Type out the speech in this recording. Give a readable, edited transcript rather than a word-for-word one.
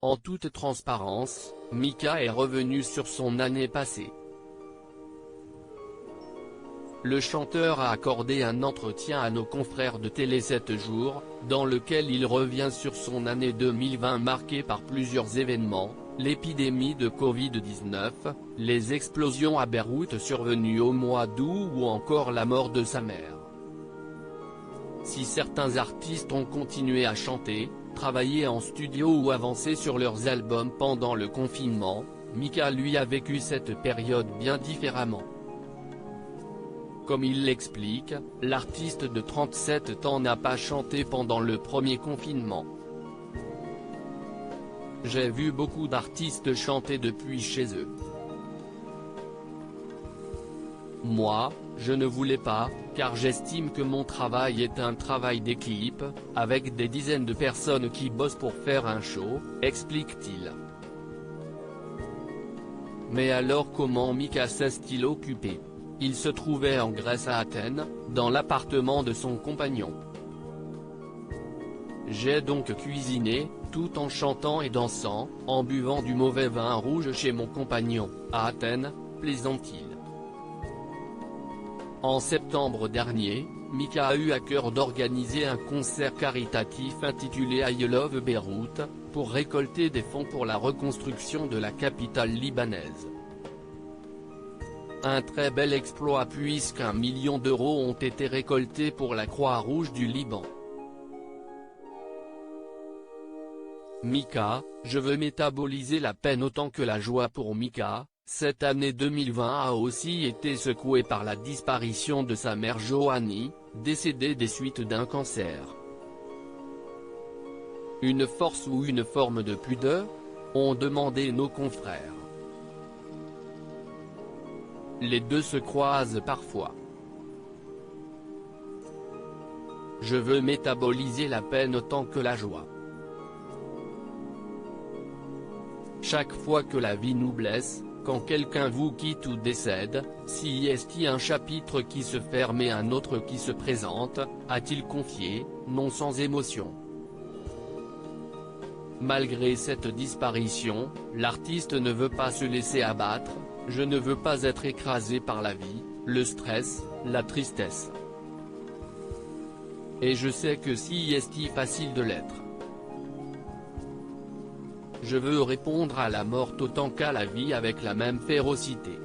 En toute transparence, Mika est revenu sur son année passée. Le chanteur a accordé un entretien à nos confrères de Télé 7 jours, dans lequel il revient sur son année 2020 marquée par plusieurs événements, l'épidémie de Covid-19, les explosions à Beyrouth survenues au mois d'août ou encore la mort de sa mère. Si certains artistes ont continué à chanter, travailler en studio ou avancer sur leurs albums pendant le confinement, Mika lui a vécu cette période bien différemment. Comme il l'explique, l'artiste de 37 ans n'a pas chanté pendant le premier confinement. J'ai vu beaucoup d'artistes chanter depuis chez eux. Moi, je ne voulais pas, car j'estime que mon travail est un travail d'équipe, avec des dizaines de personnes qui bossent pour faire un show, explique-t-il. Mais alors comment Mika s'est-il occupé? Il se trouvait en Grèce à Athènes, dans l'appartement de son compagnon. J'ai donc cuisiné, tout en chantant et dansant, en buvant du mauvais vin rouge chez mon compagnon, à Athènes, plaisante-t-il. En septembre dernier, Mika a eu à cœur d'organiser un concert caritatif intitulé I Love Beyrouth, pour récolter des fonds pour la reconstruction de la capitale libanaise. Un très bel exploit puisqu'1 million d'euros ont été récoltés pour la Croix-Rouge du Liban. Mika, je veux métaboliser la peine autant que la joie pour Mika. Cette année 2020 a aussi été secouée par la disparition de sa mère Johanny, décédée des suites d'un cancer. Une force ou une forme de pudeur? Ont demandé nos confrères. Les deux se croisent parfois. Je veux métaboliser la peine autant que la joie. Chaque fois que la vie nous blesse, quand quelqu'un vous quitte ou décède, si est-il un chapitre qui se ferme et un autre qui se présente, a-t-il confié, non sans émotion. Malgré cette disparition, l'artiste ne veut pas se laisser abattre. Je ne veux pas être écrasé par la vie, le stress, la tristesse. Et je sais que si est facile de l'être. Je veux répondre à la mort autant qu'à la vie avec la même férocité.